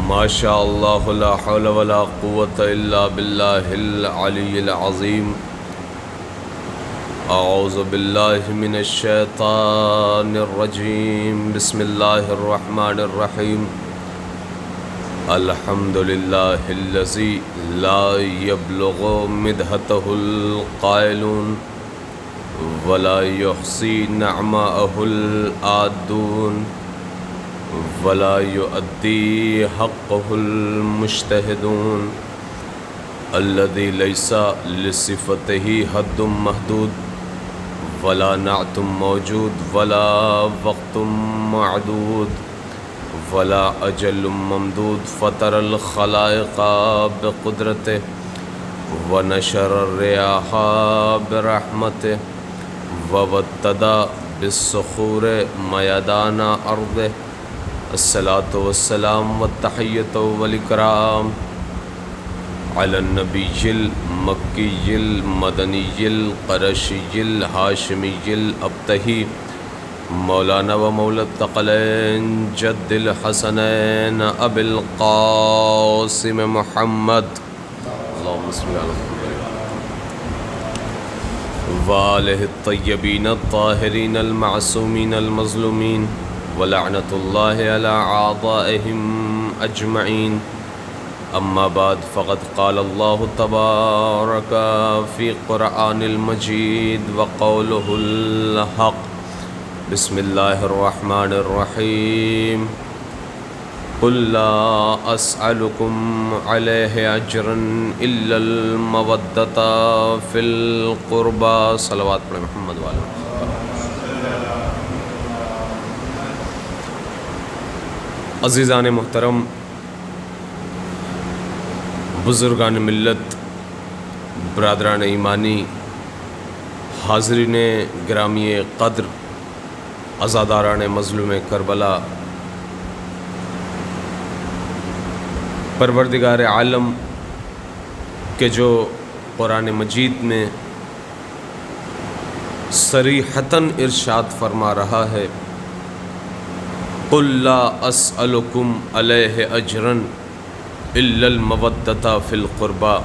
ما شاء اللہ لا حول ولا قوة الا باللہ العلی العظیم. اعوذ باللہ من الشیطان الرجیم. بسم اللہ الرحمن الرحیم. الحمد للہ الذی لا یبلغ مدحتہ القائلون ولا یحصی نعماءہ العادون ولا يؤدي حقه المجتهدون الذي ليس لصفته حد محدود ولا نعت موجود ولا وقت معدود ولا أجل ممدود فطر الخلائق بقدرته ونشر الرياح برحمته ووتد بالصخور ميدان أرضه. الصلاة والسلام والتحیۃ والاکرام علی النبی المکی المدنی القرشی الہاشمی الابتہی مولانا و مولا الثقلین جد الحسنین ابی القاسم محمد اللہم صل علی محمد وآلہ الطیبین الطاہرین المعصومین المظلومین ولعنت اللہ علی اعدائهم اجمعین. اما بعد فقد قال اللہ تبارک فی قرآن المجید وقولہ الحق. بسم اللہ الرحمن الرحیم. قل لا اسألکم علیہ اجرا الا المودۃ فی القربى. صلوات پڑھیں محمد والے. عزیزان محترم، بزرگان ملت، برادران ایمانی، حاضرین گرامی قدر، عزاداران مظلوم کربلا، پروردگار عالم کے جو قرآن مجید میں صریحتاً ارشاد فرما رہا ہے قل لا اسألکم علیہ اجرا الا المودۃ فی القربى،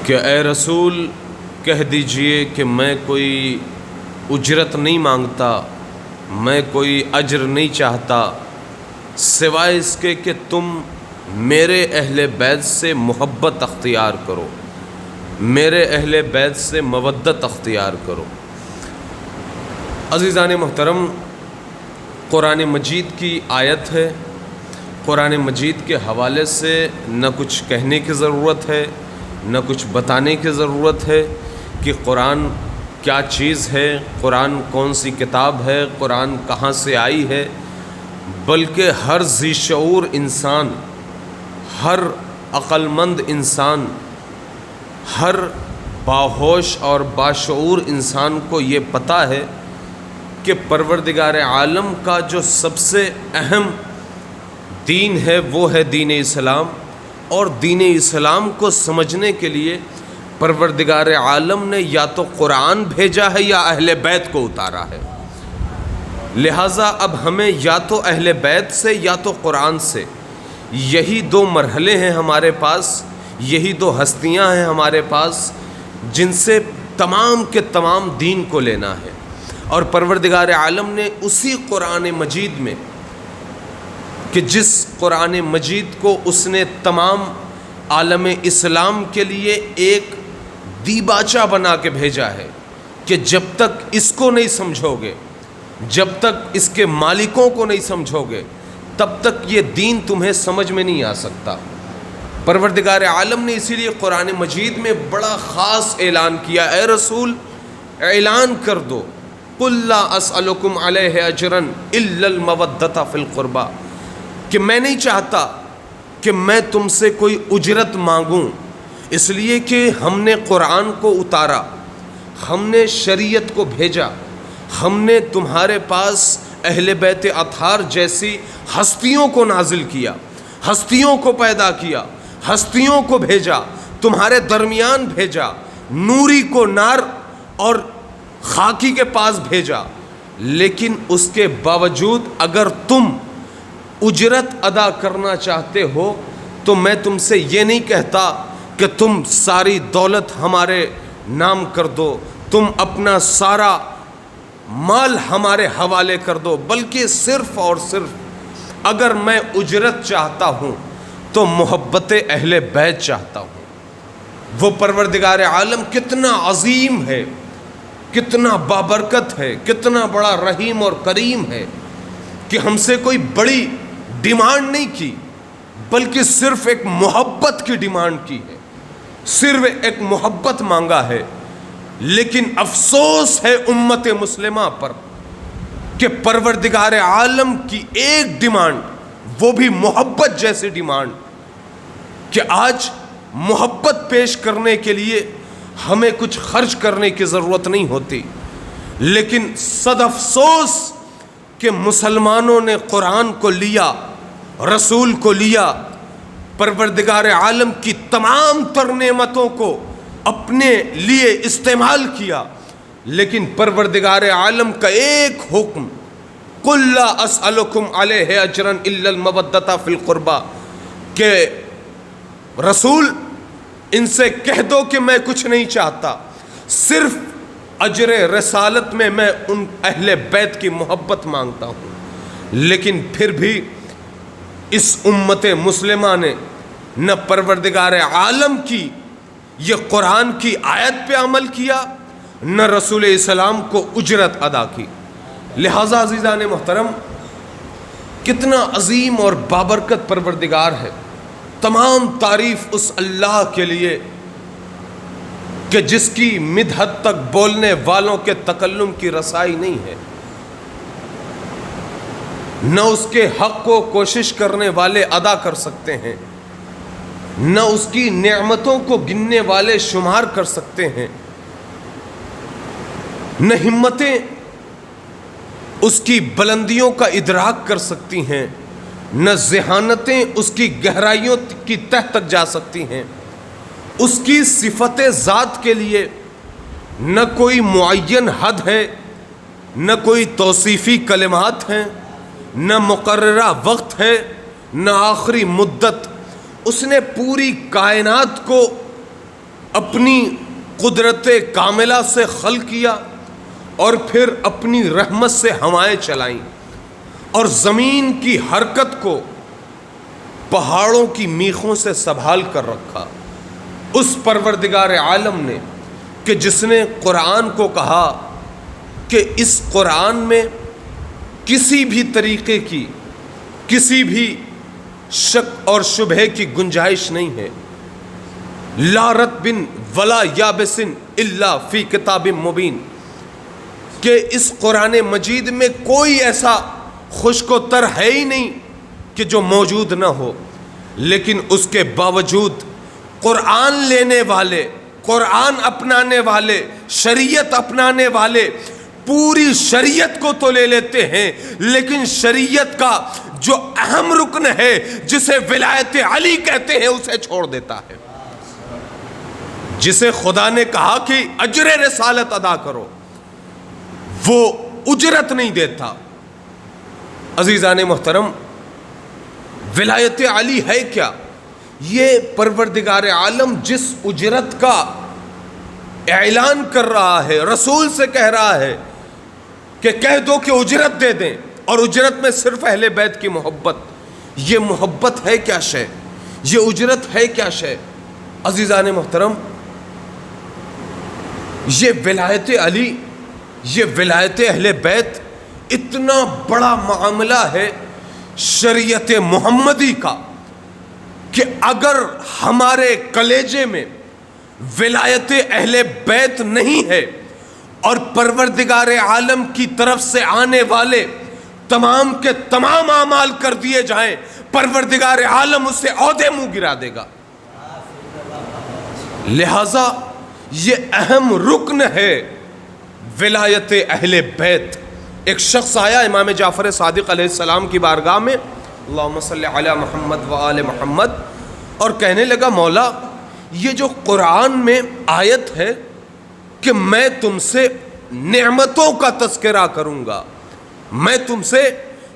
کہ اے رسول کہہ دیجئے کہ میں کوئی اجرت نہیں مانگتا، میں کوئی اجر نہیں چاہتا سوائے اس کے کہ تم میرے اہل بیت سے محبت اختیار کرو، میرے اہل بیت سے مودت اختیار کرو. عزیزان محترم، قرآن مجید کی آیت ہے. قرآن مجید کے حوالے سے نہ کچھ کہنے کی ضرورت ہے، نہ کچھ بتانے کی ضرورت ہے کہ قرآن کیا چیز ہے، قرآن کون سی کتاب ہے، قرآن کہاں سے آئی ہے، بلکہ ہر ذی شعور انسان، ہر عقل مند انسان، ہر باہوش اور باشعور انسان کو یہ پتہ ہے کہ پروردگار عالم کا جو سب سے اہم دین ہے وہ ہے دین اسلام، اور دین اسلام کو سمجھنے کے لیے پروردگار عالم نے یا تو قرآن بھیجا ہے یا اہل بیت کو اتارا ہے. لہٰذا اب ہمیں یا تو اہل بیت سے یا تو قرآن سے، یہی دو مرحلے ہیں ہمارے پاس، یہی دو ہستیاں ہیں ہمارے پاس جن سے تمام کے تمام دین کو لینا ہے. اور پروردگار عالم نے اسی قرآن مجید میں، کہ جس قرآن مجید کو اس نے تمام عالم اسلام کے لیے ایک دیباچہ بنا کے بھیجا ہے کہ جب تک اس کو نہیں سمجھو گے، جب تک اس کے مالکوں کو نہیں سمجھو گے، تب تک یہ دین تمہیں سمجھ میں نہیں آ سکتا. پروردگار عالم نے اسی لیے قرآن مجید میں بڑا خاص اعلان کیا، اے رسول اعلان کر دو قل لا اسألکم علیہ اجرا الا المودۃ فی القربى، کہ میں نہیں چاہتا کہ میں تم سے کوئی اجرت مانگوں، اس لیے کہ ہم نے قرآن کو اتارا، ہم نے شریعت کو بھیجا، ہم نے تمہارے پاس اہل بیت اطہار جیسی ہستیوں کو نازل کیا، ہستیوں کو پیدا کیا، ہستیوں کو بھیجا، تمہارے درمیان بھیجا، نوری کو نار اور خاکی کے پاس بھیجا. لیکن اس کے باوجود اگر تم اجرت ادا کرنا چاہتے ہو تو میں تم سے یہ نہیں کہتا کہ تم ساری دولت ہمارے نام کر دو، تم اپنا سارا مال ہمارے حوالے کر دو، بلکہ صرف اور صرف اگر میں اجرت چاہتا ہوں تو محبت اہل بیت چاہتا ہوں۔ وہ پروردگار عالم کتنا عظیم ہے، کتنا بابرکت ہے، کتنا بڑا رحیم اور کریم ہے کہ ہم سے کوئی بڑی ڈیمانڈ نہیں کی، بلکہ صرف ایک محبت کی ڈیمانڈ کی ہے، صرف ایک محبت مانگا ہے۔ لیکن افسوس ہے امت مسلمہ پر کہ پروردگار عالم کی ایک ڈیمانڈ، وہ بھی محبت جیسی ڈیمانڈ، کہ آج محبت پیش کرنے کے لیے ہمیں کچھ خرچ کرنے کی ضرورت نہیں ہوتی، لیکن صد افسوس کہ مسلمانوں نے قرآن کو لیا، رسول کو لیا، پروردگار عالم کی تمام تر نعمتوں کو اپنے لیے استعمال کیا، لیکن پروردگار عالم کا ایک حکم، قُلْ لَا أَسْأَلُكُمْ عَلَيْهِ أَجْرًا إِلَّا الْمَوَدَّةَ فِي الْقُرْبَى، کہ رسول ان سے کہہ دو کہ میں کچھ نہیں چاہتا، صرف اجر رسالت میں میں ان اہل بیت کی محبت مانگتا ہوں۔ لیکن پھر بھی اس امت مسلمہ نے نہ پروردگار عالم کی یہ قرآن کی آیت پہ عمل کیا، نہ رسول اسلام کو اجرت ادا کی۔ لہٰذا عزیزان محترم، کتنا عظیم اور بابرکت پروردگار ہے، تمام تعریف اس اللہ کے لیے کہ جس کی مدحت تک بولنے والوں کے تکلم کی رسائی نہیں ہے، نہ اس کے حق کو کوشش کرنے والے ادا کر سکتے ہیں، نہ اس کی نعمتوں کو گننے والے شمار کر سکتے ہیں، نہ ہمتیں اس کی بلندیوں کا ادراک کر سکتی ہیں، نہ ذہانتیں اس کی گہرائیوں کی تہ تک جا سکتی ہیں۔ اس کی صفت ذات کے لیے نہ کوئی معین حد ہے، نہ کوئی توصیفی کلمات ہیں، نہ مقررہ وقت ہے، نہ آخری مدت۔ اس نے پوری کائنات کو اپنی قدرت کاملہ سے خلق کیا، اور پھر اپنی رحمت سے ہوائیں چلائیں، اور زمین کی حرکت کو پہاڑوں کی میخوں سے سنبھال کر رکھا۔ اس پروردگار عالم نے کہ جس نے قرآن کو کہا کہ اس قرآن میں کسی بھی طریقے کی، کسی بھی شک اور شبہے کی گنجائش نہیں ہے، لا رطب ولا یابس الا فی کتاب مبین، کہ اس قرآن مجید میں کوئی ایسا خشک و تر ہے ہی نہیں کہ جو موجود نہ ہو، لیکن اس کے باوجود قرآن لینے والے، قرآن اپنانے والے، شریعت اپنانے والے پوری شریعت کو تو لے لیتے ہیں، لیکن شریعت کا جو اہم رکن ہے جسے ولایت علی کہتے ہیں اسے چھوڑ دیتا ہے۔ جسے خدا نے کہا کہ اجر رسالت ادا کرو، وہ اجرت نہیں دیتا۔ عزیزان محترم، ولایت علی ہے کیا؟ یہ پروردگار عالم جس اجرت کا اعلان کر رہا ہے، رسول سے کہہ رہا ہے کہ کہہ دو کہ اجرت دے دیں، اور اجرت میں صرف اہل بیت کی محبت۔ یہ محبت ہے کیا شے؟ یہ اجرت ہے کیا شے؟ عزیزان محترم، یہ ولایت علی، یہ ولایت اہل بیت اتنا بڑا معاملہ ہے شریعت محمدی کا کہ اگر ہمارے کلیجے میں ولایت اہل بیت نہیں ہے اور پروردگار عالم کی طرف سے آنے والے تمام کے تمام اعمال کر دیے جائیں، پروردگار عالم اس سے عہدے منہ گرا دے گا۔ لہذا یہ اہم رکن ہے ولایت اہل بیت۔ ایک شخص آیا امام جعفر صادق علیہ السلام کی بارگاہ میں، اللہم صلی علی محمد وآل محمد، اور کہنے لگا مولا یہ جو قرآن میں آیت ہے کہ میں تم سے نعمتوں کا تذکرہ کروں گا، میں تم سے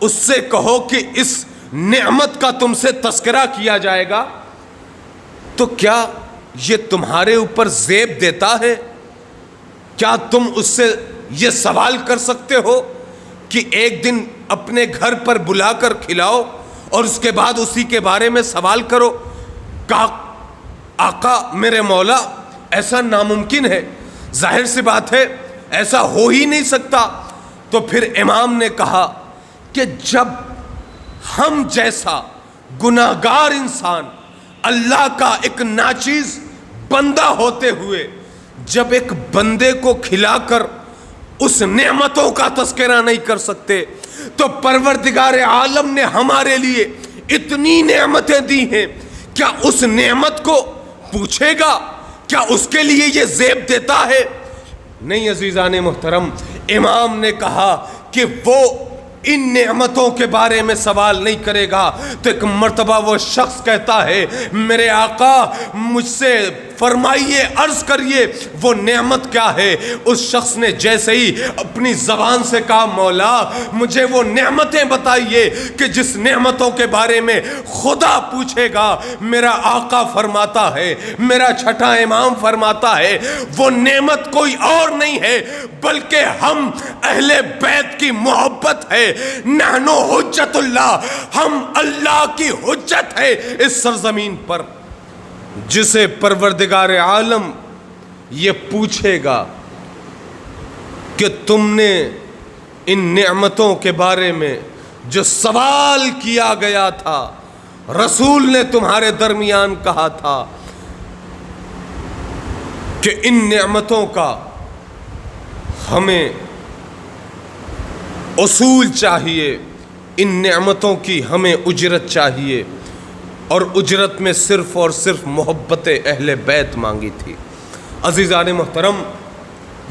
اس سے کہو کہ اس نعمت کا تم سے تذکرہ کیا جائے گا تو کیا یہ تمہارے اوپر زیب دیتا ہے؟ کیا تم اس سے یہ سوال کر سکتے ہو کہ ایک دن اپنے گھر پر بلا کر کھلاؤ اور اس کے بعد اسی کے بارے میں سوال کرو؟ کہا آقا میرے مولا ایسا ناممکن ہے، ظاہر سی بات ہے ایسا ہو ہی نہیں سکتا۔ تو پھر امام نے کہا کہ جب ہم جیسا گناہگار انسان اللہ کا ایک ناچیز بندہ ہوتے ہوئے جب ایک بندے کو کھلا کر اس نعمتوں کا تذکرہ نہیں کر سکتے تو پروردگار عالم نے ہمارے لیے اتنی نعمتیں دی ہیں، کیا اس نعمت کو پوچھے گا؟ کیا اس کے لیے یہ زیب دیتا ہے؟ نہیں عزیزان محترم، امام نے کہا کہ وہ ان نعمتوں کے بارے میں سوال نہیں کرے گا۔ تو ایک مرتبہ وہ شخص کہتا ہے میرے آقا مجھ سے فرمائیے، عرض کریے وہ نعمت کیا ہے؟ اس شخص نے جیسے ہی اپنی زبان سے کہا مولا مجھے وہ نعمتیں بتائیے کہ جس نعمتوں کے بارے میں خدا پوچھے گا، میرا آقا فرماتا ہے، میرا چھٹا امام فرماتا ہے وہ نعمت کوئی اور نہیں ہے بلکہ ہم اہل بیت کی محبت ہے۔ نحنو حجت اللہ، ہم اللہ کی حجت ہے اس سرزمین پر۔ جسے پروردگار عالم یہ پوچھے گا کہ تم نے ان نعمتوں کے بارے میں جو سوال کیا گیا تھا، رسول نے تمہارے درمیان کہا تھا کہ ان نعمتوں کا ہمیں اصول چاہیے، ان نعمتوں کی ہمیں اجرت چاہیے، اور اجرت میں صرف اور صرف محبت اہل بیت مانگی تھی۔ عزیزان محترم،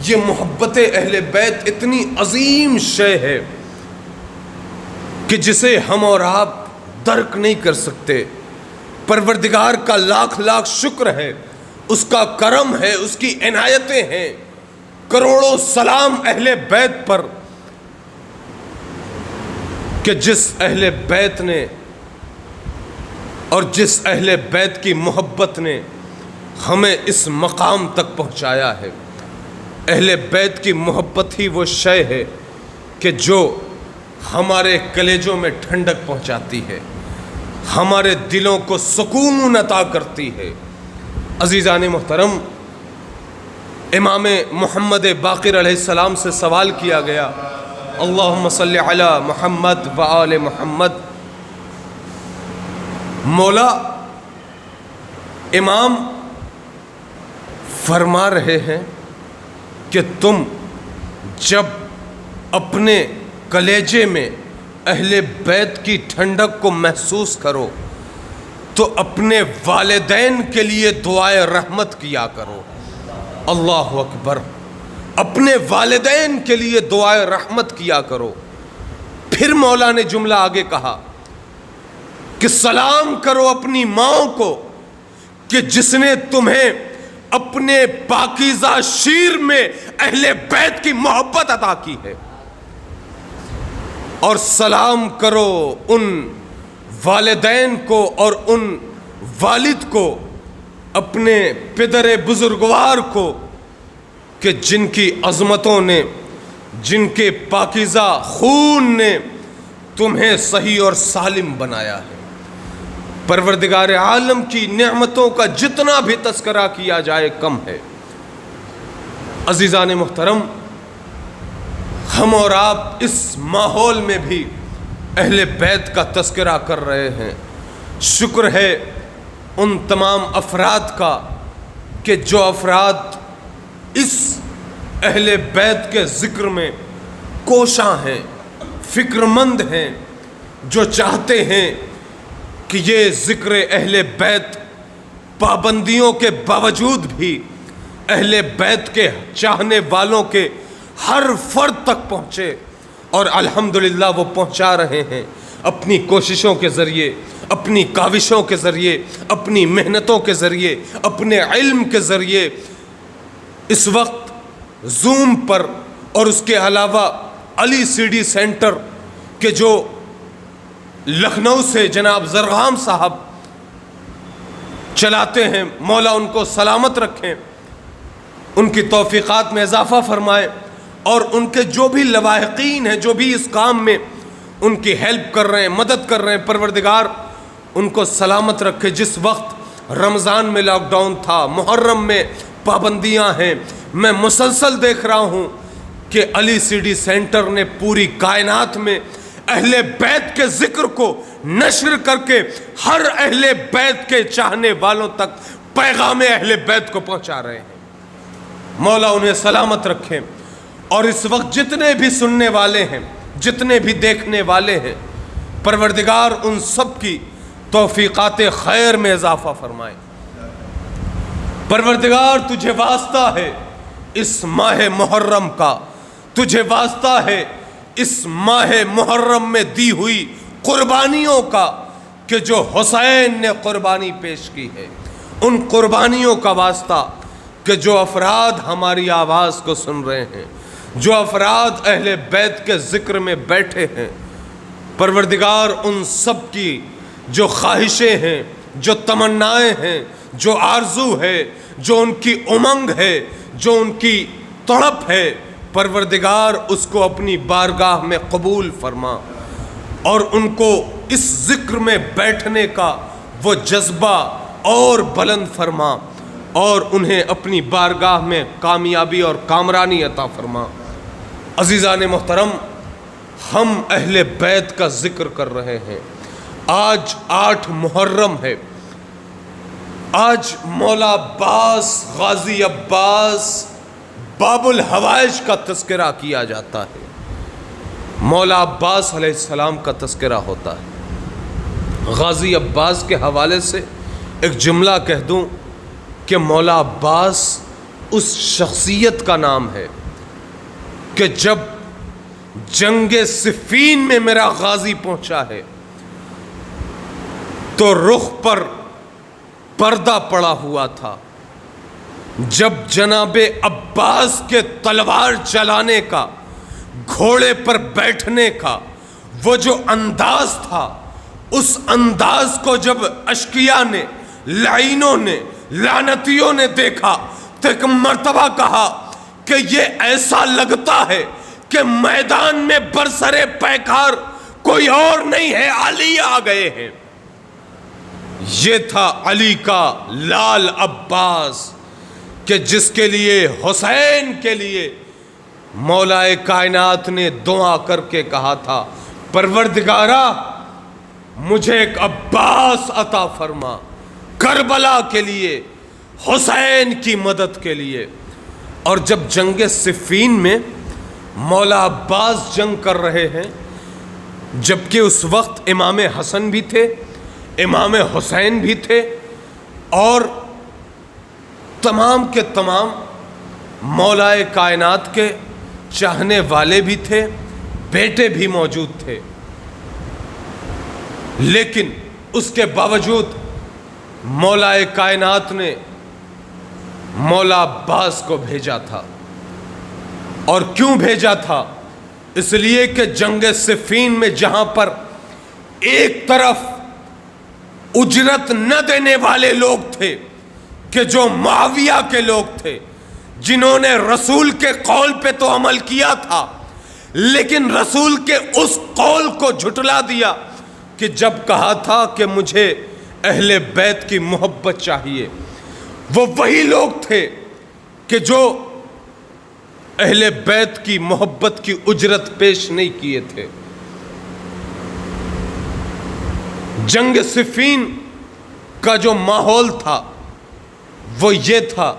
یہ محبت اہل بیت اتنی عظیم شے ہے کہ جسے ہم اور آپ درک نہیں کر سکتے۔ پروردگار کا لاکھ لاکھ شکر ہے، اس کا کرم ہے، اس کی عنایتیں ہیں، کروڑوں سلام اہل بیت پر کہ جس اہل بیت نے اور جس اہل بیت کی محبت نے ہمیں اس مقام تک پہنچایا ہے۔ اہل بیت کی محبت ہی وہ شے ہے کہ جو ہمارے کلیجوں میں ٹھنڈک پہنچاتی ہے، ہمارے دلوں کو سکون عطا کرتی ہے۔ عزیزان محترم، امام محمد باقر علیہ السلام سے سوال کیا گیا اللہم صلی علی محمد و آل محمد، مولا امام فرما رہے ہیں کہ تم جب اپنے کلیجے میں اہل بیت کی ٹھنڈک کو محسوس کرو تو اپنے والدین کے لیے دعائے رحمت کیا کرو۔ اللہ اکبر، اپنے والدین کے لیے دعائے رحمت کیا کرو۔ پھر مولا نے جملہ آگے کہا کہ سلام کرو اپنی ماں کو کہ جس نے تمہیں اپنے پاکیزہ شیر میں اہل بیت کی محبت عطا کی ہے، اور سلام کرو ان والدین کو اور ان والد کو، اپنے پدر بزرگوار کو کہ جن کی عظمتوں نے، جن کے پاکیزہ خون نے تمہیں صحیح اور سالم بنایا ہے۔ پروردگار عالم کی نعمتوں کا جتنا بھی تذکرہ کیا جائے کم ہے۔ عزیزان محترم، ہم اور آپ اس ماحول میں بھی اہل بیت کا تذکرہ کر رہے ہیں۔ شکر ہے ان تمام افراد کا کہ جو افراد اس اہل بیت کے ذکر میں کوشاں ہیں، فکر مند ہیں، جو چاہتے ہیں کہ یہ ذکر اہل بیت پابندیوں کے باوجود بھی اہل بیت کے چاہنے والوں کے ہر فرد تک پہنچے، اور الحمدللہ وہ پہنچا رہے ہیں اپنی کوششوں کے ذریعے، اپنی کاوشوں کے ذریعے، اپنی محنتوں کے ذریعے، اپنے علم کے ذریعے۔ اس وقت زوم پر اور اس کے علاوہ علی سی ڈی سینٹر کے جو لکھنؤ سے جناب زرغام صاحب چلاتے ہیں، مولا ان کو سلامت رکھیں، ان کی توفیقات میں اضافہ فرمائے، اور ان کے جو بھی لواحقین ہیں، جو بھی اس کام میں ان کی ہیلپ کر رہے ہیں، مدد کر رہے ہیں، پروردگار ان کو سلامت رکھے۔ جس وقت رمضان میں لاک ڈاؤن تھا، محرم میں پابندیاں ہیں، میں مسلسل دیکھ رہا ہوں کہ علی سی ڈی سینٹر نے پوری کائنات میں اہل بیت کے ذکر کو نشر کر کے ہر اہل بیت کے چاہنے والوں تک پیغام اہل بیت کو پہنچا رہے ہیں۔ مولا انہیں سلامت رکھیں، اور اس وقت جتنے بھی سننے والے ہیں، جتنے بھی دیکھنے والے ہیں، پروردگار ان سب کی توفیقات خیر میں اضافہ فرمائے۔ پروردگار تجھے واسطہ ہے اس ماہ محرم کا، تجھے واسطہ ہے اس ماہ محرم میں دی ہوئی قربانیوں کا، کہ جو حسین نے قربانی پیش کی ہے، ان قربانیوں کا واسطہ، کہ جو افراد ہماری آواز کو سن رہے ہیں، جو افراد اہل بیت کے ذکر میں بیٹھے ہیں، پروردگار ان سب کی جو خواہشیں ہیں، جو تمنائیں ہیں، جو آرزو ہے، جو ان کی امنگ ہے، جو ان کی تڑپ ہے، پروردگار اس کو اپنی بارگاہ میں قبول فرما، اور ان کو اس ذکر میں بیٹھنے کا وہ جذبہ اور بلند فرما، اور انہیں اپنی بارگاہ میں کامیابی اور کامرانی عطا فرما۔ عزیزان محترم، ہم اہل بیت کا ذکر کر رہے ہیں۔ آج 8 محرم ہے، آج مولا عباس، غازی عباس، باب الحوائج کا تذکرہ کیا جاتا ہے، مولا عباس علیہ السلام کا تذکرہ ہوتا ہے۔ غازی عباس کے حوالے سے ایک جملہ کہہ دوں کہ مولا عباس اس شخصیت کا نام ہے کہ جب جنگ صفین میں میرا غازی پہنچا ہے تو رخ پر پردہ پڑا ہوا تھا، جب جناب عباس کے تلوار چلانے کا، گھوڑے پر بیٹھنے کا وہ جو انداز تھا، اس انداز کو جب اشقیاء نے، لعینوں نے، لعنتیوں نے دیکھا تو ایک مرتبہ کہا کہ یہ ایسا لگتا ہے کہ میدان میں برسرے پیکار کوئی اور نہیں ہے، علی آ گئے ہیں۔ یہ تھا علی کا لال عباس، کہ جس کے لیے، حسین کے لیے، مولا کائنات نے دعا کر کے کہا تھا، پروردگارا مجھے ایک عباس عطا فرما، کربلا کے لیے، حسین کی مدد کے لیے۔ اور جب جنگ صفین میں مولا عباس جنگ کر رہے ہیں، جبکہ اس وقت امام حسن بھی تھے، امام حسین بھی تھے، اور تمام کے تمام مولا کائنات کے چاہنے والے بھی تھے، بیٹے بھی موجود تھے، لیکن اس کے باوجود مولا کائنات نے مولا عباس کو بھیجا تھا۔ اور کیوں بھیجا تھا؟ اس لیے کہ جنگ صفین میں جہاں پر ایک طرف اجرت نہ دینے والے لوگ تھے، کہ جو معاویہ کے لوگ تھے، جنہوں نے رسول کے قول پہ تو عمل کیا تھا، لیکن رسول کے اس قول کو جھٹلا دیا کہ جب کہا تھا کہ مجھے اہل بیت کی محبت چاہیے، وہ وہی لوگ تھے کہ جو اہل بیت کی محبت کی اجرت پیش نہیں کیے تھے۔ جنگ صفین کا جو ماحول تھا وہ یہ تھا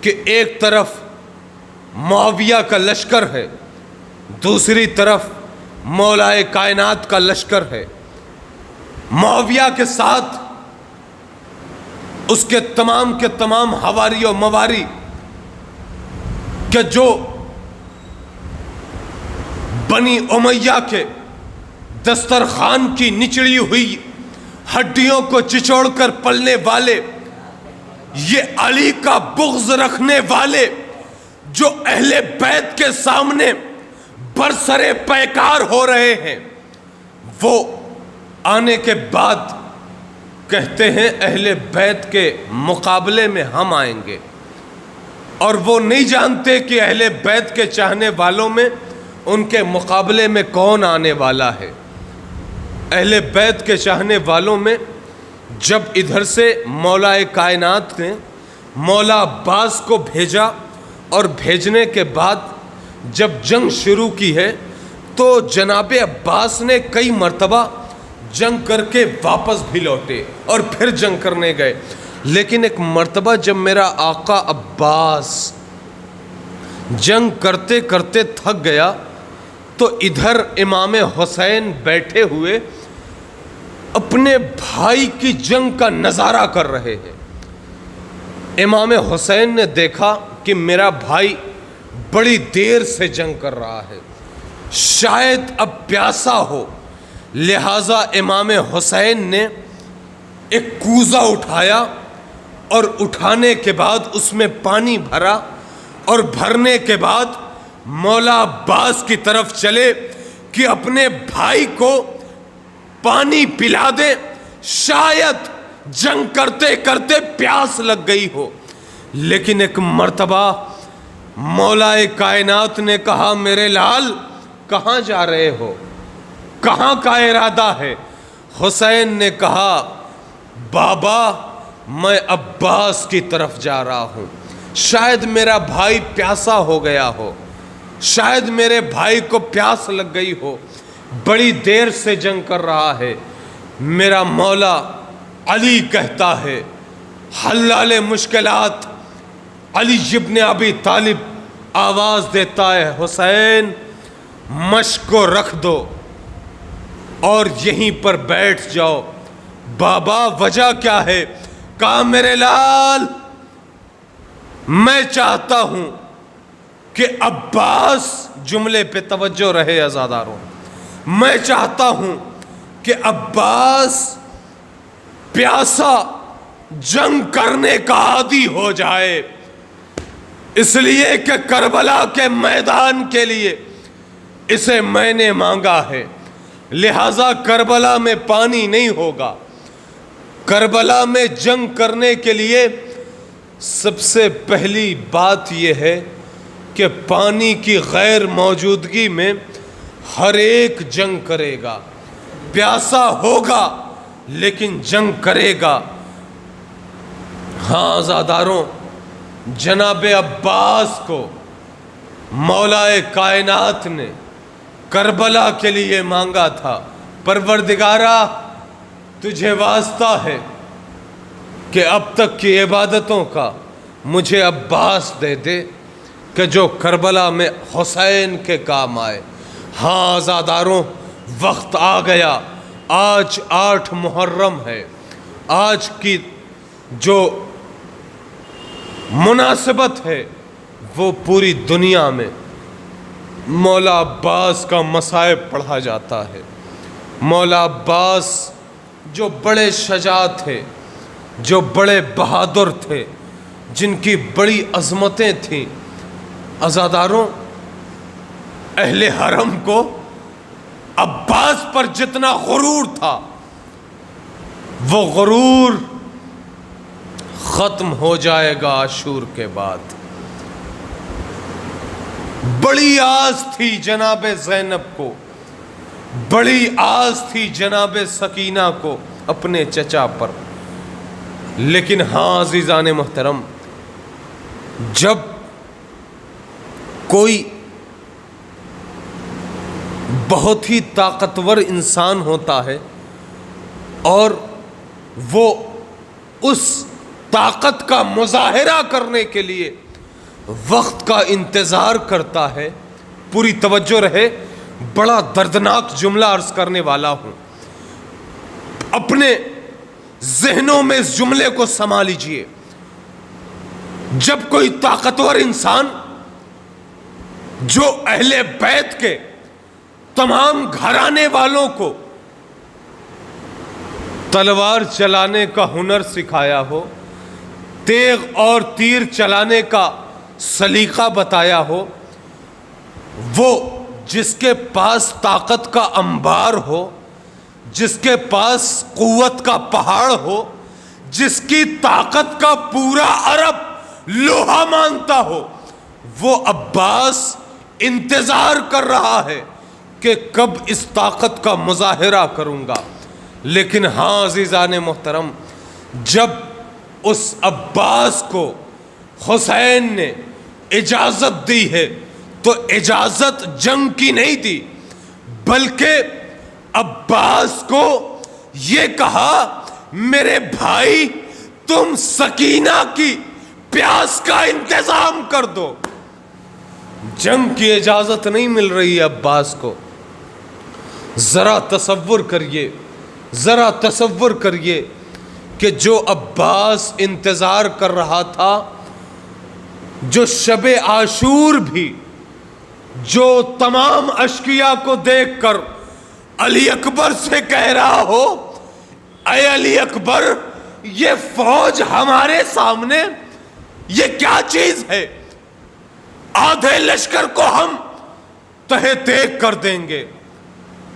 کہ ایک طرف معاویہ کا لشکر ہے، دوسری طرف مولا کائنات کا لشکر ہے۔ معاویہ کے ساتھ اس کے تمام حواری و مواری کہ جو بنی امیہ کے دسترخوان کی نچڑی ہوئی ہڈیوں کو چچوڑ کر پلنے والے، یہ علی کا بغض رکھنے والے، جو اہل بیت کے سامنے برسرے پیکار ہو رہے ہیں، وہ آنے کے بعد کہتے ہیں اہل بیت کے مقابلے میں ہم آئیں گے، اور وہ نہیں جانتے کہ اہل بیت کے چاہنے والوں میں ان کے مقابلے میں کون آنے والا ہے۔ اہل بیت کے چاہنے والوں میں جب ادھر سے مولا کائنات نے مولا عباس کو بھیجا، اور بھیجنے کے بعد جب جنگ شروع کی ہے تو جناب عباس نے کئی مرتبہ جنگ کر کے واپس بھی لوٹے اور پھر جنگ کرنے گئے، لیکن ایک مرتبہ جب میرا آقا عباس جنگ کرتے کرتے تھک گیا تو ادھر امام حسین بیٹھے ہوئے اپنے بھائی کی جنگ کا نظارہ کر رہے ہیں۔ امام حسین نے دیکھا کہ میرا بھائی بڑی دیر سے جنگ کر رہا ہے، شاید اب پیاسا ہو، لہٰذا امام حسین نے ایک کوزہ اٹھایا اور اٹھانے کے بعد اس میں پانی بھرا، اور بھرنے کے بعد مولا عباس کی طرف چلے کہ اپنے بھائی کو پانی پلا دے، شاید جنگ کرتے کرتے پیاس لگ گئی ہو۔ لیکن ایک مرتبہ مولا کائنات نے کہا میرے لال کہاں جا رہے ہو، کہاں کا ارادہ ہے؟ حسین نے کہا بابا میں عباس کی طرف جا رہا ہوں، شاید میرا بھائی پیاسا ہو گیا ہو، شاید میرے بھائی کو پیاس لگ گئی ہو، بڑی دیر سے جنگ کر رہا ہے۔ میرا مولا علی کہتا ہے، حلال مشکلات علی ابن ابی طالب آواز دیتا ہے حسین مشق کو رکھ دو اور یہیں پر بیٹھ جاؤ۔ بابا وجہ کیا ہے؟ کہا میرے لال میں چاہتا ہوں کہ عباس، جملے پہ توجہ رہے عزاداروں، میں چاہتا ہوں کہ عباس پیاسا جنگ کرنے کا عادی ہو جائے، اس لیے کہ کربلا کے میدان کے لیے اسے میں نے مانگا ہے، لہذا کربلا میں پانی نہیں ہوگا۔ کربلا میں جنگ کرنے کے لیے سب سے پہلی بات یہ ہے کہ پانی کی غیر موجودگی میں ہر ایک جنگ کرے گا، پیاسا ہوگا لیکن جنگ کرے گا۔ ہاں عزاداروں، جناب عباس کو مولا کائنات نے کربلا کے لیے مانگا تھا، پروردگارا تجھے واسطہ ہے کہ اب تک کی عبادتوں کا مجھے عباس دے دے کہ جو کربلا میں حسین کے کام آئے۔ ہاں عزاداروں، وقت آ گیا، آج 8 محرم ہے، آج کی جو مناسبت ہے وہ پوری دنیا میں مولا عباس کا مصائب پڑھا جاتا ہے۔ مولا عباس جو بڑے شجاع تھے، جو بڑے بہادر تھے، جن کی بڑی عظمتیں تھیں، عزاداروں اہل حرم کو عباس پر جتنا غرور تھا وہ غرور ختم ہو جائے گا عاشور کے بعد۔ بڑی آس تھی جناب زینب کو، بڑی آس تھی جناب سکینہ کو اپنے چچا پر، لیکن ہاں عزیزان محترم، جب کوئی بہت ہی طاقتور انسان ہوتا ہے اور وہ اس طاقت کا مظاہرہ کرنے کے لیے وقت کا انتظار کرتا ہے، پوری توجہ رہے، بڑا دردناک جملہ عرض کرنے والا ہوں، اپنے ذہنوں میں اس جملے کو سما لیجئے۔ جب کوئی طاقتور انسان جو اہل بیت کے تمام گھرانے والوں کو تلوار چلانے کا ہنر سکھایا ہو، تیغ اور تیر چلانے کا سلیقہ بتایا ہو، وہ جس کے پاس طاقت کا انبار ہو، جس کے پاس قوت کا پہاڑ ہو، جس کی طاقت کا پورا عرب لوہا مانتا ہو، وہ عباس انتظار کر رہا ہے کہ کب اس طاقت کا مظاہرہ کروں گا۔ لیکن ہاں عزیزان محترم، جب اس عباس کو حسین نے اجازت دی ہے تو اجازت جنگ کی نہیں دی، بلکہ عباس کو یہ کہا میرے بھائی تم سکینہ کی پیاس کا انتظام کر دو۔ جنگ کی اجازت نہیں مل رہی عباس کو۔ ذرا تصور کریے کہ جو عباس انتظار کر رہا تھا، جو شب عاشور بھی، جو تمام اشقیاء کو دیکھ کر علی اکبر سے کہہ رہا ہو اے علی اکبر یہ فوج ہمارے سامنے یہ کیا چیز ہے، آدھے لشکر کو ہم تہہ دیکھ کر دیں گے۔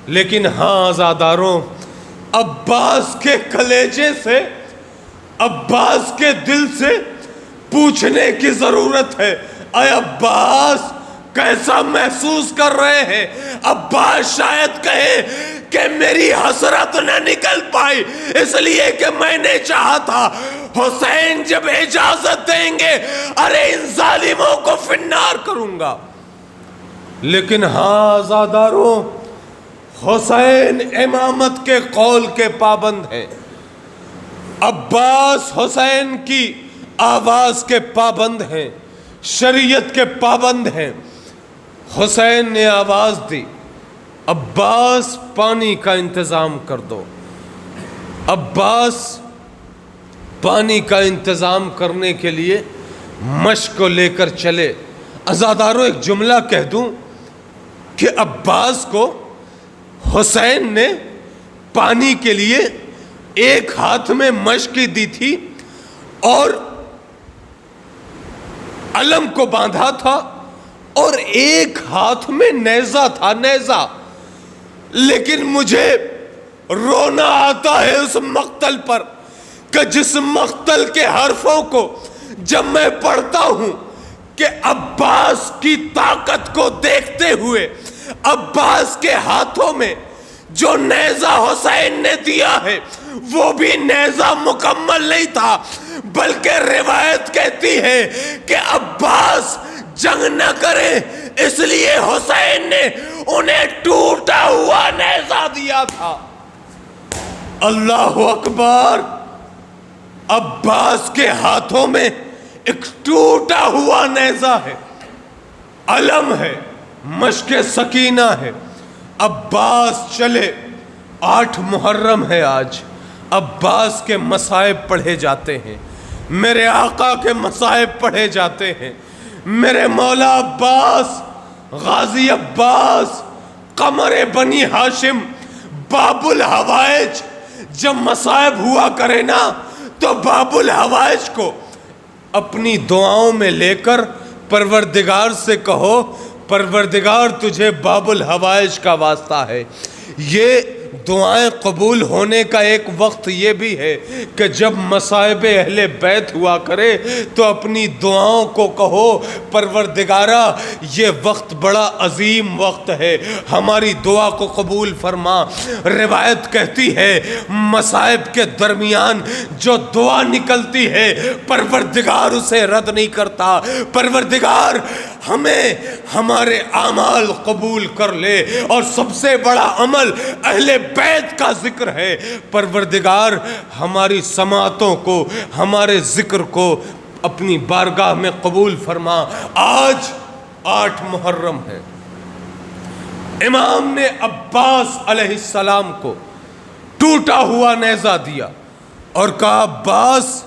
لیکن ہاں عزاداروں، عباس کے کلیجے سے، عباس کے دل سے پوچھنے کی ضرورت ہے، اے عباس کیسا محسوس کر رہے ہیں؟ عباس شاید کہے کہ میری حسرت نہ نکل پائی اس لیے کہ میں نے چاہا تھا حسین جب اجازت دیں گے ارے ان ظالموں کو فنار کروں گا۔ لیکن ہاں عزاداروں، حسین امامت کے قول کے پابند ہیں، عباس حسین کی آواز کے پابند ہیں، شریعت کے پابند ہیں۔ حسین نے آواز دی عباس پانی کا انتظام کر دو۔ عباس پانی کا انتظام کرنے کے لیے مشق کو لے کر چلے۔ عزاداروں ایک جملہ کہہ دوں کہ عباس کو حسین نے پانی کے لیے ایک ہاتھ میں مشق دی تھی اور علم کو باندھا تھا اور ایک ہاتھ میں نیزہ تھا، نیزہ۔ لیکن مجھے رونا آتا ہے اس مقتل پر کہ جس مقتل کے حرفوں کو جب میں پڑھتا ہوں کہ عباس کی طاقت کو دیکھتے ہوئے عباس کے ہاتھوں میں جو نیزہ حسین نے دیا ہے وہ بھی نیزہ مکمل نہیں تھا، بلکہ روایت کہتی ہے کہ عباس جنگ نہ کرے اس لیے حسین نے انہیں ٹوٹا ہوا نیزہ دیا تھا۔ اللہ اکبر! عباس کے ہاتھوں میں ایک ٹوٹا ہوا نیزہ ہے، علم ہے، مشق سکینہ ہے۔ عباس چلے، 8 محرم ہے آج، عباس کے مصائب پڑھے جاتے ہیں، میرے آقا کے مصائب پڑھے جاتے ہیں۔ میرے مولا عباس، غازی عباس، قمر بنی ہاشم، باب الحوائج، جب مصائب ہوا کرے نا تو باب الحوائج کو اپنی دعاؤں میں لے کر پروردگار سے کہو پروردگار تجھے باب الحوائج کا واسطہ ہے۔ یہ دعائیں قبول ہونے کا ایک وقت یہ بھی ہے کہ جب مصائب اہل بیت ہوا کرے تو اپنی دعاؤں کو کہو پروردگارا یہ وقت بڑا عظیم وقت ہے، ہماری دعا کو قبول فرما۔ روایت کہتی ہے مصائب کے درمیان جو دعا نکلتی ہے پروردگار اسے رد نہیں کرتا۔ پروردگار ہمیں ہمارے اعمال قبول کر لے، اور سب سے بڑا عمل اہل بیت کا ذکر ہے۔ پروردگار ہماری سماعتوں کو، ہمارے ذکر کو اپنی بارگاہ میں قبول فرما۔ آج 8 محرم ہے، امام نے عباس علیہ السلام کو ٹوٹا ہوا نیزہ دیا اور کہا عباس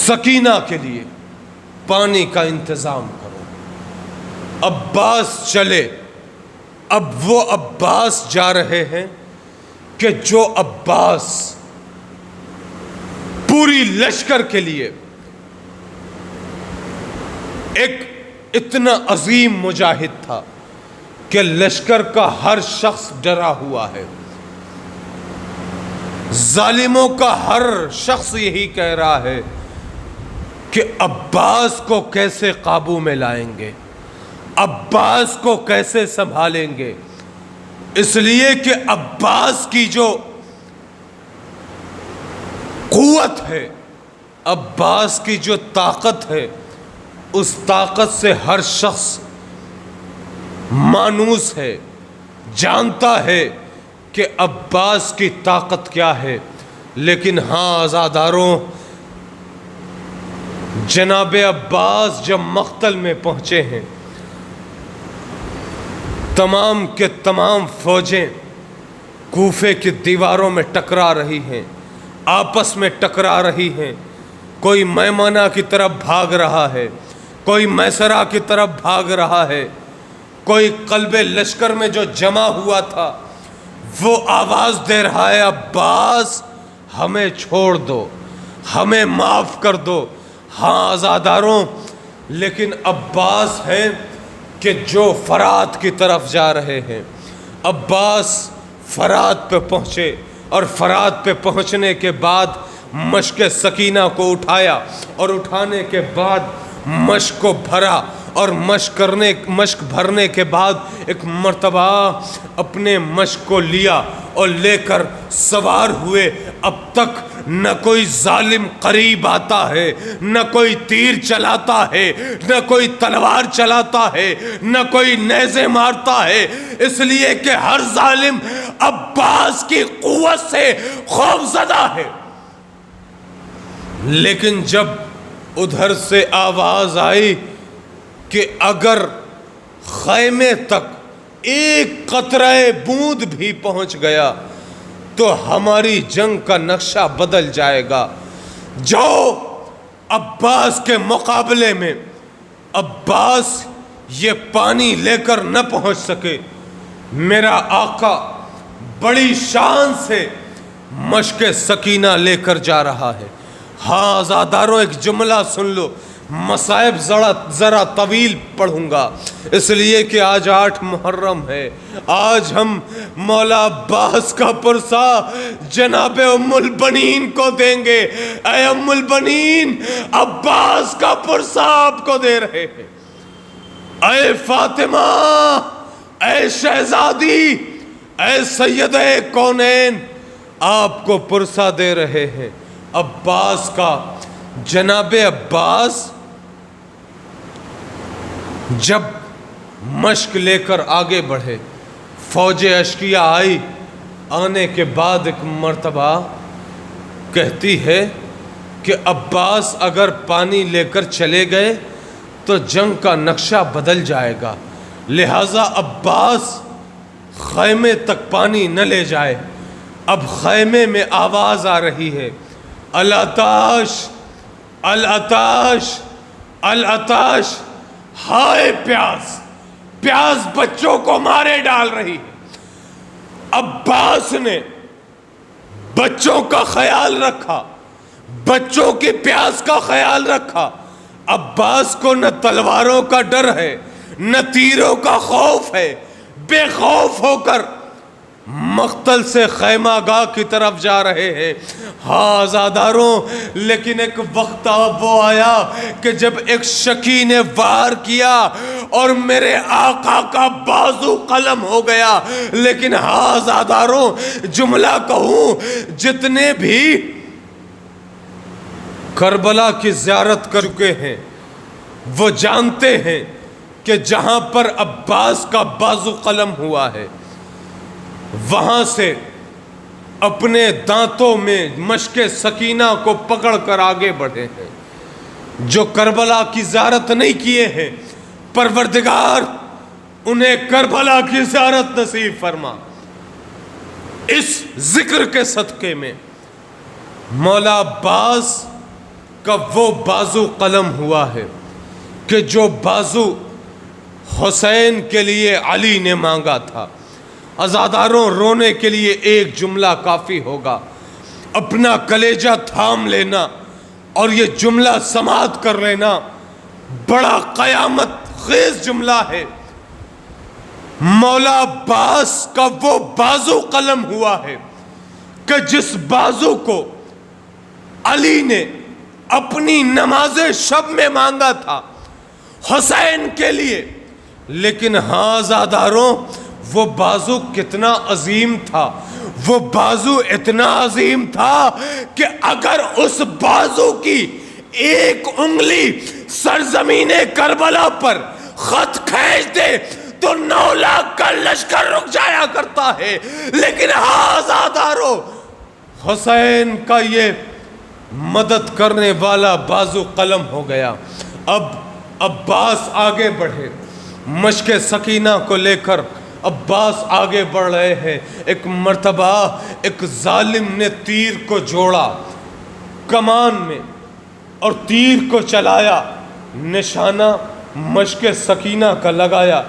سکینہ کے لیے پانی کا انتظام کرو۔ عباس چلے۔ اب وہ عباس جا رہے ہیں کہ جو عباس پوری لشکر کے لیے ایک اتنا عظیم مجاہد تھا، کہ لشکر کا ہر شخص ڈرا ہوا ہے، ظالموں کا ہر شخص یہی کہہ رہا ہے کہ عباس کو کیسے قابو میں لائیں گے، عباس کو کیسے سنبھالیں گے، اس لیے کہ عباس کی جو قوت ہے، عباس کی جو طاقت ہے، اس طاقت سے ہر شخص مانوس ہے، جانتا ہے کہ عباس کی طاقت کیا ہے۔ لیکن ہاں عزاداروں، جناب عباس جب مقتل میں پہنچے ہیں، تمام کے تمام فوجیں کوفے کی دیواروں میں ٹکرا رہی ہیں، آپس میں ٹکرا رہی ہیں، کوئی میمنہ کی طرف بھاگ رہا ہے، کوئی میسرہ کی طرف بھاگ رہا ہے، کوئی قلب لشکر میں جو جمع ہوا تھا وہ آواز دے رہا ہے عباس ہمیں چھوڑ دو، ہمیں معاف کر دو۔ ہاں عزاداروں، لیکن عباس ہے کہ جو فرات کی طرف جا رہے ہیں۔ عباس فرات پہ پہنچے اور فرات پہ پہنچنے کے بعد مشک سکینہ کو اٹھایا اور اٹھانے کے بعد مشک کو بھرا، اور مشک بھرنے کے بعد ایک مرتبہ اپنے مشک کو لیا اور لے کر سوار ہوئے۔ اب تک نہ کوئی ظالم قریب آتا ہے، نہ کوئی تیر چلاتا ہے، نہ کوئی تلوار چلاتا ہے، نہ کوئی نیزے مارتا ہے، اس لیے کہ ہر ظالم عباس کی قوت سے خوف زدہ ہے۔ لیکن جب ادھر سے آواز آئی کہ اگر خیمے تک ایک قطرہ بوند بھی پہنچ گیا تو ہماری جنگ کا نقشہ بدل جائے گا، جاؤ عباس کے مقابلے میں۔ عباس یہ پانی لے کر نہ پہنچ سکے، میرا آقا بڑی شان سے مشک سکینہ لے کر جا رہا ہے۔ ہاں عزاداروں، ایک جملہ سن لو، مصائب ذرا طویل پڑھوں گا اس لیے کہ آج 8 محرم ہے۔ آج ہم مولا عباس کا پرسہ جناب ام البنین کو دیں گے۔ اے ام البنین، عباس کا پرسہ آپ کو دے رہے ہیں۔ اے فاطمہ، اے شہزادی، اے سیدہ کونین، آپ کو پرسہ دے رہے ہیں عباس کا۔ جناب عباس جب مشک لے کر آگے بڑھے، فوج اشکیہ آئی، آنے کے بعد ایک مرتبہ کہتی ہے کہ عباس اگر پانی لے کر چلے گئے تو جنگ کا نقشہ بدل جائے گا، لہٰذا عباس خیمے تک پانی نہ لے جائے۔ اب خیمے میں آواز آ رہی ہے، العطاش العطاش العطاش، ہائے پیاس، پیاس بچوں کو مارے ڈال رہی ہے۔ عباس نے بچوں کا خیال رکھا، بچوں کی پیاس کا خیال رکھا۔ عباس کو نہ تلواروں کا ڈر ہے، نہ تیروں کا خوف ہے، بے خوف ہو کر مقتل سے خیمہ گاہ کی طرف جا رہے ہیں۔ ہاں عزاداروں، لیکن ایک وقت وہ آیا کہ جب ایک شکی نے وار کیا اور میرے آقا کا بازو قلم ہو گیا۔ لیکن ہاں عزاداروں، جملہ کہوں، جتنے بھی کربلا کی زیارت کر چکے ہیں وہ جانتے ہیں کہ جہاں پر عباس کا بازو قلم ہوا ہے وہاں سے اپنے دانتوں میں مشک سکینہ کو پکڑ کر آگے بڑھے ہیں۔ جو کربلا کی زیارت نہیں کیے ہیں، پروردگار انہیں کربلا کی زیارت نصیب فرما۔ اس ذکر کے صدقے میں مولا عباس کا وہ بازو قلم ہوا ہے کہ جو بازو حسین کے لیے علی نے مانگا تھا۔ عزاداروں، رونے کے لیے ایک جملہ کافی ہوگا، اپنا کلیجہ تھام لینا اور یہ جملہ سماعت کر لینا۔ بڑا قیامت خیز جملہ ہے۔ مولا عباس کا وہ بازو قلم ہوا ہے کہ جس بازو کو علی نے اپنی نماز شب میں مانگا تھا حسین کے لیے. لیکن ہاں عزاداروں، وہ بازو کتنا عظیم تھا، وہ بازو اتنا عظیم تھا کہ اگر اس بازو کی ایک انگلی سرزمین کربلا پر خط کھینچ دے تو 9 لاکھ کا لشکر رک جایا کرتا ہے. لیکن ہاں عزاداروں، حسین کا یہ مدد کرنے والا بازو قلم ہو گیا. اب عباس آگے بڑھے، مشق سکینہ کو لے کر عباس آگے بڑھ رہے ہیں. ایک مرتبہ ایک ظالم نے تیر کو جوڑا کمان میں اور تیر کو چلایا، نشانہ مشق سکینہ کا لگایا.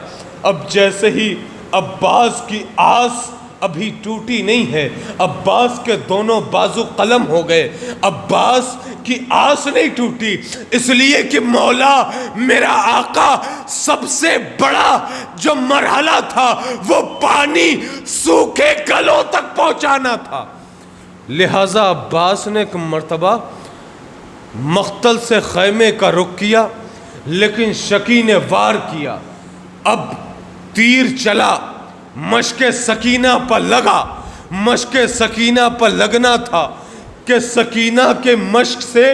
اب جیسے ہی عباس کی آس ابھی ٹوٹی نہیں ہے، عباس کے دونوں بازو قلم ہو گئے. عباس کی آس نہیں ٹوٹی، اس لیے کہ مولا میرا آقا سب سے بڑا جو مرحلہ تھا وہ پانی سوکھے گلوں تک پہنچانا تھا. لہذا عباس نے ایک مرتبہ مقتل سے خیمے کا رخ کیا، لیکن شکی نے وار کیا. اب تیر چلا، مشق سکینہ پر لگا. مشق سکینہ پر لگنا تھا کہ سکینہ کے مشق سے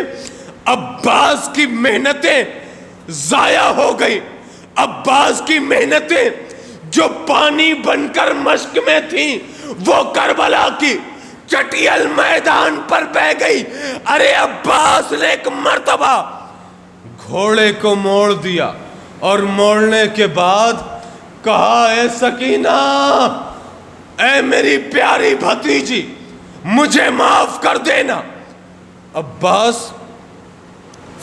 عباس کی محنتیں ضائع ہو گئی. عباس کی محنتیں جو پانی بن کر مشق میں تھیں وہ کربلا کی چٹیل میدان پر بہہ گئی. ارے عباس نے ایک مرتبہ گھوڑے کو موڑ دیا اور موڑنے کے بعد کہا، اے سکینہ، اے میری پیاری بھتیجی، مجھے معاف کر دینا. عباس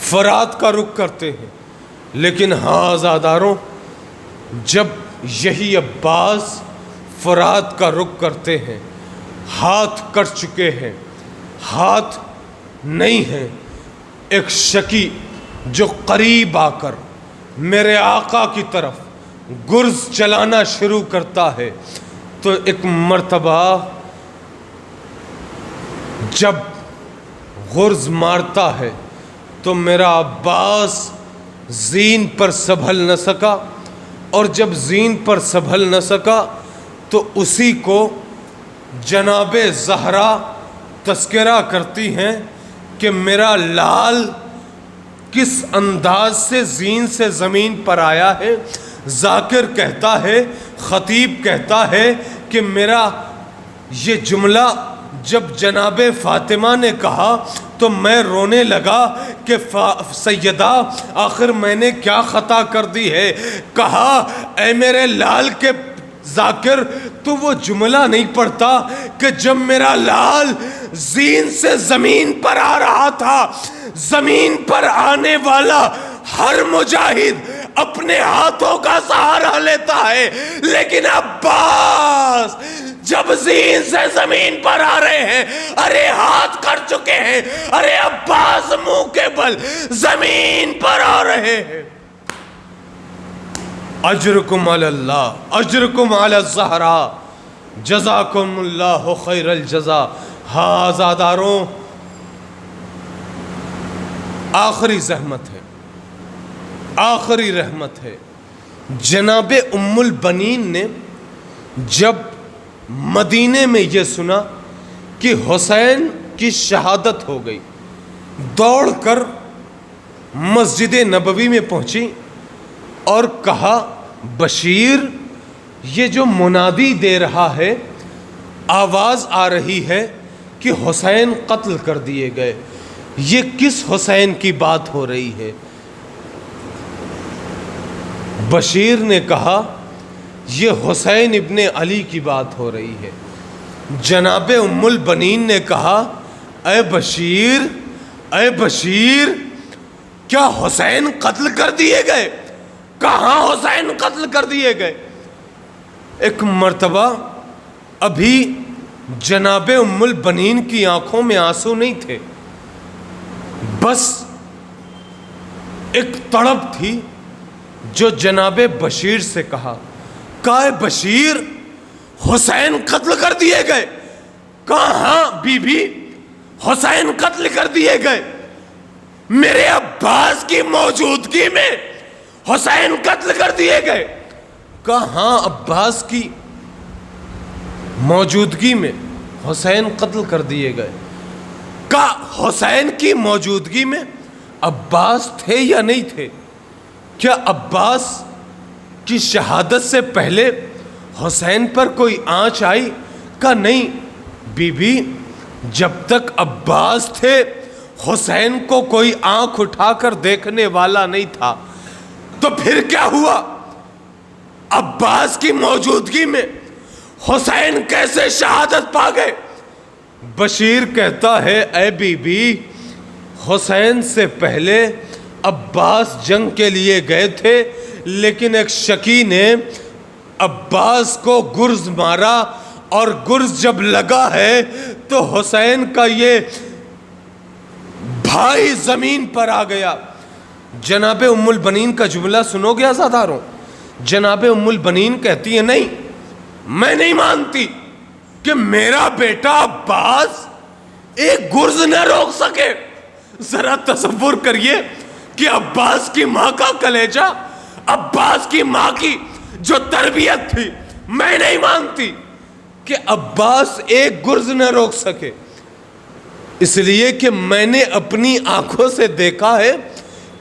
فرات کا رخ کرتے ہیں. لیکن ہاں عزاداروں، جب یہی عباس فرات کا رخ کرتے ہیں، ہاتھ کٹ چکے ہیں، ہاتھ نہیں ہیں، ایک شکی جو قریب آ کر میرے آقا کی طرف گرز چلانا شروع کرتا ہے. تو ایک مرتبہ جب گرز مارتا ہے تو میرا عباس زین پر سنبھل نہ سکا، اور جب زین پر سنبھل نہ سکا تو اسی کو جناب زہرا تذکرہ کرتی ہیں کہ میرا لال کس انداز سے زین سے زمین پر آیا ہے. ذاکر کہتا ہے، خطیب کہتا ہے کہ میرا یہ جملہ جب جناب فاطمہ نے کہا تو میں رونے لگا کہ سیدہ آخر میں نے کیا خطا کر دی ہے. کہا، اے میرے لال کے ذاکر، تو وہ جملہ نہیں پڑھتا کہ جب میرا لال زین سے زمین پر آ رہا تھا، زمین پر آنے والا ہر مجاہد اپنے ہاتھوں کا سہارا لیتا ہے، لیکن عباس جب زین سے زمین پر آ رہے ہیں، ارے ہاتھ کر چکے ہیں، ارے عباس منہ کے بل زمین پر آ رہے ہیں. اجرکم علی اللہ، اجرکم علی الزہرا، جزاکم اللہ خیر الجزا. ہاں عزاداروں، آخری زحمت ہے، آخری رحمت ہے. جناب ام البنین نے جب مدینے میں یہ سنا کہ حسین کی شہادت ہو گئی، دوڑ کر مسجد نبوی میں پہنچی اور کہا، بشیر، یہ جو منادی دے رہا ہے، آواز آ رہی ہے کہ حسین قتل کر دیے گئے، یہ کس حسین کی بات ہو رہی ہے؟ بشیر نے کہا، یہ حسین ابن علی کی بات ہو رہی ہے. جناب ام البنین نے کہا، اے بشیر، اے بشیر، کیا حسین قتل کر دیے گئے؟ کہاں حسین قتل کر دیے گئے؟ ایک مرتبہ ابھی جناب ام البنین کی آنکھوں میں آنسو نہیں تھے، بس ایک تڑپ تھی جو جناب بشیر سے کہا، کہا بشیر حسین قتل کر دیے گئے؟ کہا ہاں بی بی حسین قتل کر دیے گئے، میرے عباس کی موجودگی میں حسین قتل کر دیے گئے؟ کہا ہاں عباس کی موجودگی میں حسین قتل کر دیے گئے۔ کہا حسین کی موجودگی میں عباس تھے یا نہیں تھے؟ کیا عباس کی شہادت سے پہلے حسین پر کوئی آنچ آئی؟ کہا نہیں بی بی، جب تک عباس تھے حسین کو کوئی آنکھ اٹھا کر دیکھنے والا نہیں تھا۔ تو پھر کیا ہوا؟ عباس کی موجودگی میں حسین کیسے شہادت پا گئے؟ بشیر کہتا ہے اے بی بی، حسین سے پہلے عباس جنگ کے لیے گئے تھے، لیکن ایک شکی نے عباس کو گرز مارا، اور گرز جب لگا ہے تو حسین کا یہ بھائی زمین پر آ گیا۔ جناب ام البنین کا جملہ سنو گے عزاداروں؟ جناب ام البنین کہتی ہے نہیں، میں نہیں مانتی کہ میرا بیٹا عباس ایک گرز نہ روک سکے۔ ذرا تصور کریے کہ عباس کی ماں کا کلیجہ، عباس کی ماں کی جو تربیت تھی، میں نہیں مانتی کہ عباس ایک گرز نہ روک سکے، اس لیے کہ میں نے اپنی آنکھوں سے دیکھا ہے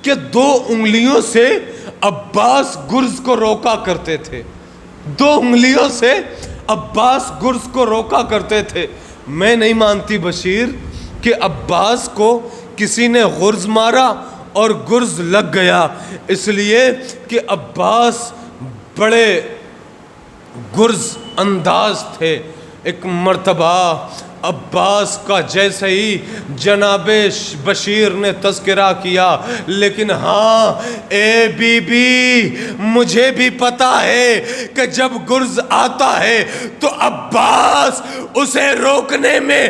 کہ 2 انگلیوں سے عباس گرز کو روکا کرتے تھے، 2 انگلیوں سے عباس گرز کو روکا کرتے تھے۔ میں نہیں مانتی بشیر کہ عباس کو کسی نے گرز مارا اور گرز لگ گیا، اس لیے کہ عباس بڑے گرز انداز تھے۔ ایک مرتبہ عباس کا جیسے ہی جناب بشیر نے تذکرہ کیا، لیکن ہاں اے بی بی، مجھے بھی پتا ہے کہ جب گرز آتا ہے تو عباس اسے روکنے میں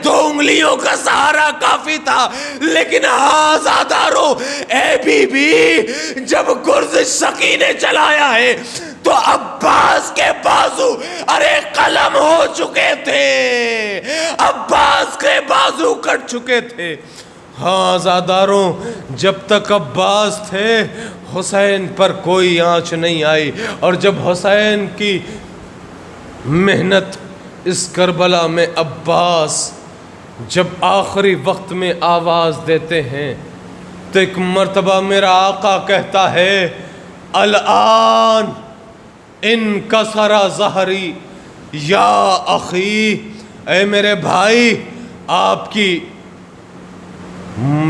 2 انگلیوں کا سہارا کافی تھا، لیکن ہاں زادارو اے بی بی، جب گرز شکی نے چلایا ہے تو عباس کے بازو قلم ہو چکے تھے، عباس کے بازو کٹ چکے تھے۔ ہاں زاداروں، جب تک عباس تھے حسین پر کوئی آنچ نہیں آئی، اور جب حسین کی محنت اس کربلا میں عباس جب آخری وقت میں آواز دیتے ہیں تو ایک مرتبہ میرا آقا کہتا ہے الآن انکسر ظہری یا اخی، اے میرے بھائی آپ کی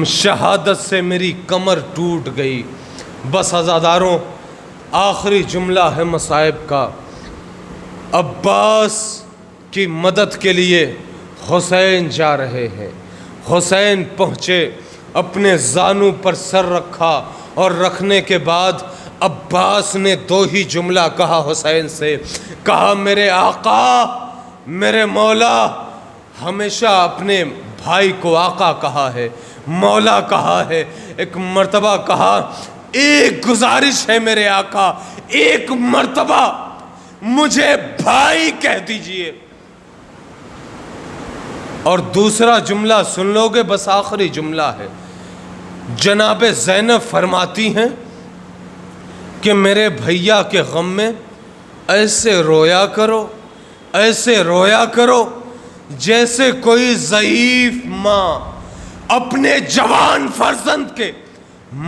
شہادت سے میری کمر ٹوٹ گئی۔ بس عزاداروں، آخری جملہ ہے مصائب کا، عباس کی مدد کے لیے حسین جا رہے ہیں۔ حسین پہنچے، اپنے زانو پر سر رکھا، اور رکھنے کے بعد عباس نے 2 ہی جملہ کہا حسین سے، کہا میرے آقا، میرے مولا، ہمیشہ اپنے بھائی کو آقا کہا ہے، مولا کہا ہے۔ ایک مرتبہ کہا ایک گزارش ہے میرے آقا، ایک مرتبہ مجھے بھائی کہہ دیجئے۔ اور دوسرا جملہ سن لو گے، بس آخری جملہ ہے۔ جناب زینب فرماتی ہیں کہ میرے بھیا کے غم میں ایسے رویا کرو، ایسے رویا کرو جیسے کوئی ضعیف ماں اپنے جوان فرزند کے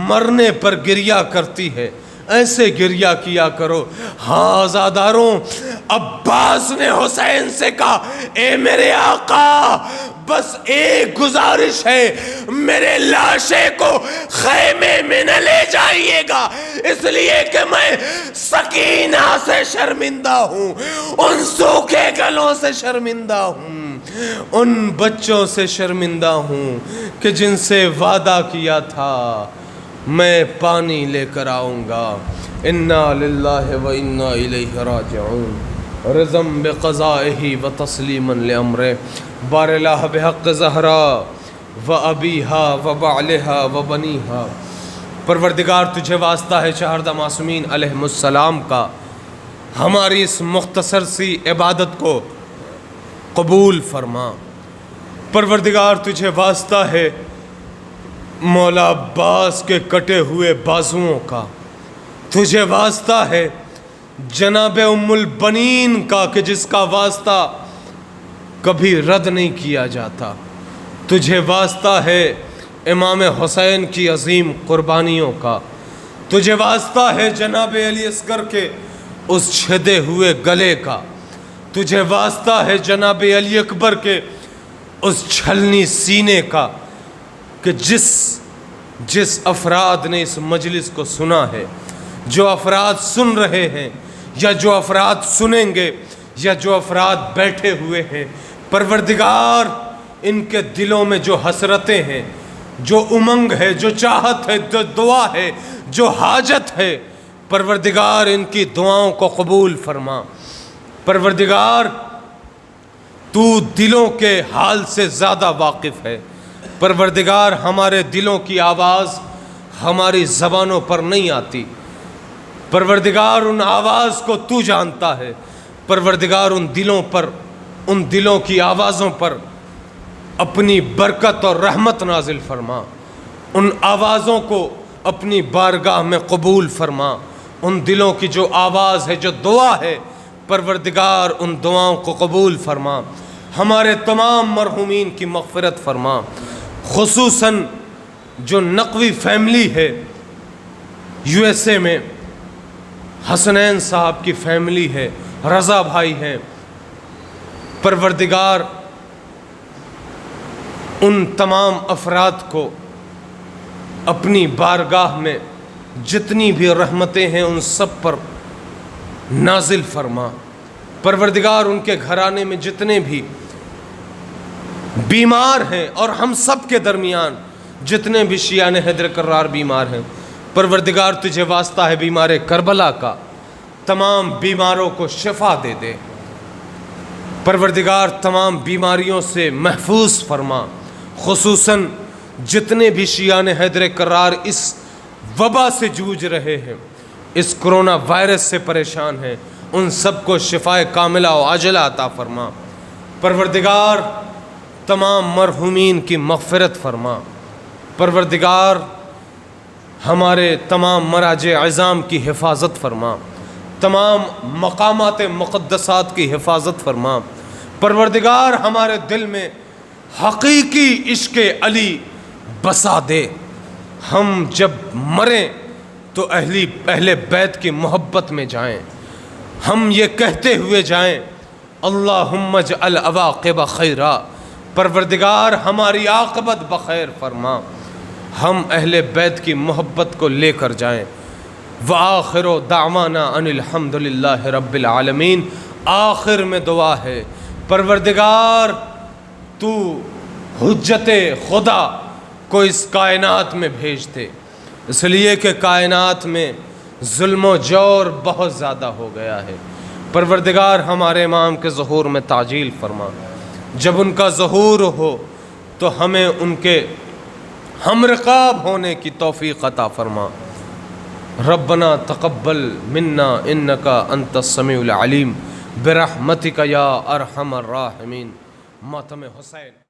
مرنے پر گریہ کرتی ہے، ایسے گریہ کیا کرو۔ ہاں زاداروں، عباس نے حسین سے کہا اے میرے آقا، بس ایک گزارش ہے، میرے لاشے کو خیمے میں نہ لے جائیے گا، اس لیے کہ میں سکینہ سے شرمندہ ہوں، ان سوکھے گلوں سے شرمندہ ہوں، ان بچوں سے شرمندہ ہوں کہ جن سے وعدہ کیا تھا میں پانی لے کر آؤں گا۔ انا للہ و انا الیہ راجعون، رضم بقضائہ و تسلیما لامرہ، بار الہ بحق زہرا و ابیہا و بعلہا و بنیہا۔ پروردگار تجھے واسطہ ہے چہاردہ معصومین علیہم السلام کا، ہماری اس مختصر سی عبادت کو قبول فرما۔ پروردگار تجھے واسطہ ہے مولا عباس کے کٹے ہوئے بازوؤں کا، تجھے واسطہ ہے جناب ام البنین کا کہ جس کا واسطہ کبھی رد نہیں کیا جاتا، تجھے واسطہ ہے امام حسین کی عظیم قربانیوں کا، تجھے واسطہ ہے جناب علی اصغر کے اس چھدے ہوئے گلے کا، تجھے واسطہ ہے جناب علی اکبر کے اس چھلنی سینے کا کہ جس افراد نے اس مجلس کو سنا ہے، جو افراد سن رہے ہیں یا جو افراد سنیں گے یا جو افراد بیٹھے ہوئے ہیں، پروردگار ان کے دلوں میں جو حسرتیں ہیں، جو امنگ ہے، جو چاہت ہے، جو دعا ہے، جو حاجت ہے، پروردگار ان کی دعاؤں کو قبول فرما۔ پروردگار تو دلوں کے حال سے زیادہ واقف ہے۔ پروردگار ہمارے دلوں کی آواز ہماری زبانوں پر نہیں آتی، پروردگار ان آواز کو تو جانتا ہے۔ پروردگار ان دلوں کی آوازوں پر اپنی برکت اور رحمت نازل فرما، ان آوازوں کو اپنی بارگاہ میں قبول فرما۔ ان دلوں کی جو آواز ہے، جو دعا ہے، پروردگار ان دعاؤں کو قبول فرما۔ ہمارے تمام مرحومین کی مغفرت فرما، خصوصاً جو نقوی فیملی ہے یو ایس اے میں، حسنین صاحب کی فیملی ہے، رضا بھائی ہیں، پروردگار ان تمام افراد کو اپنی بارگاہ میں جتنی بھی رحمتیں ہیں ان سب پر نازل فرما۔ پروردگار ان کے گھرانے میں جتنے بھی بیمار ہیں اور ہم سب کے درمیان جتنے بھی شیعان حیدر کرار بیمار ہیں، پروردگار تجھے واسطہ ہے بیمار کربلا کا، تمام بیماروں کو شفا دے دے۔ پروردگار تمام بیماریوں سے محفوظ فرما، خصوصاً جتنے بھی شیعان حیدر کرار اس وبا سے جوجھ رہے ہیں، اس کرونا وائرس سے پریشان ہیں، ان سب کو شفائے کاملہ و عاجلہ عطا فرما۔ پروردگار تمام مرحومین کی مغفرت فرما۔ پروردگار ہمارے تمام مراجع عظام کی حفاظت فرما، تمام مقامات مقدسات کی حفاظت فرما۔ پروردگار ہمارے دل میں حقیقی عشق علی بسا دے، ہم جب مریں تو اہل بیت کی محبت میں جائیں، ہم یہ کہتے ہوئے جائیں اللہم اجعل عواقب خیرا، پروردگار ہماری عاقبت بخیر فرما، ہم اہل بیت کی محبت کو لے کر جائیں۔ وآخر دعوانا ان الحمد للہ رب العالمین، آخر میں دعا ہے پروردگار تو حجت خدا کو اس کائنات میں بھیج دے، اس لیے کہ کائنات میں ظلم و جور بہت زیادہ ہو گیا ہے۔ پروردگار ہمارے امام کے ظہور میں تعجیل فرما، جب ان کا ظہور ہو تو ہمیں ان کے ہم رقاب ہونے کی توفیق عطا فرما۔ ربنا تقبل منا انکا انت السمیع العلیم برحمتک یا ارحم الراحمین۔ ماتم حسین۔